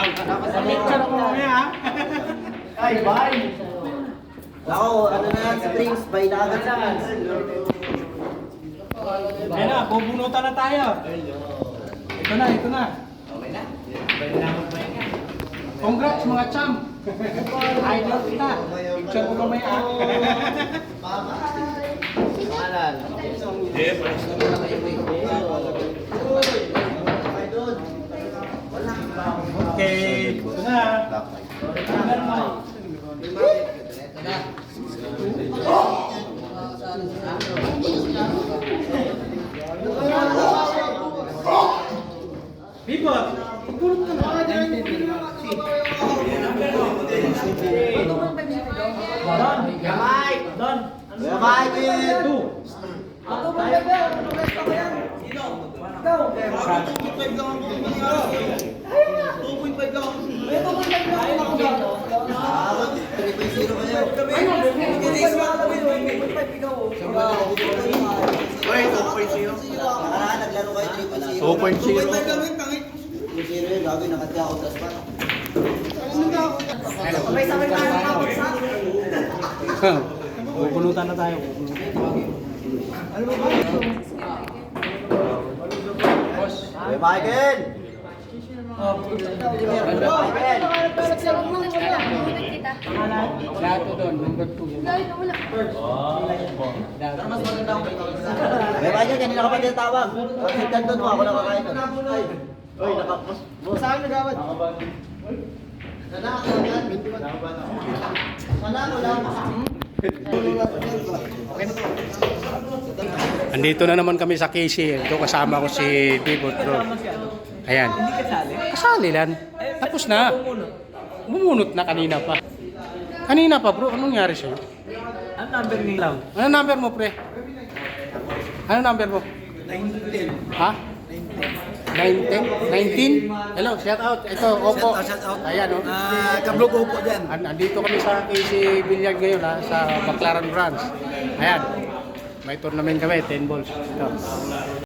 Picture ako mamaya ha. Ay, bye! Ako, ano na yan, springs, bay na agad sa Ayan na, bubunutan na tayo. Ito na, ito na. Congrats mga champ. Idol kita. Picture ko mamaya ha. Okay, ito na. Bibot, pagpulot ka na. Gamay! Don. Gamay, kid! Naglaro kayo 3.0. 2.0 gagawin nakatya ako tas pa. Bubunutan na tayo. Hey, Michael! Michael! Lato doon, number 2. Hey, Michael, kanina ka pa din tawag. Pagsitan doon mo, ako nakakain doon. Uy, nakapos. Saan nagawad? Sana ako lang. Andito na naman kami sa KC. Ito kasama ko si Bibot bro. Ayan. Kasali lang. Tapos na. Bumunot na kanina pa. Kanina pa bro, anong nangyari sa'yo? Ano number nila? Ano number mo pre? Ano number mo? 19. Ha? 19? 19? Hello, shout out. Ito, Opo. Shout out. Ayan o. Kablog Opo dyan. Andito kami sa KC Billiard ngayon ha, sa Baclaran branch. Ayan. May tournament kami, 10 balls. Ito.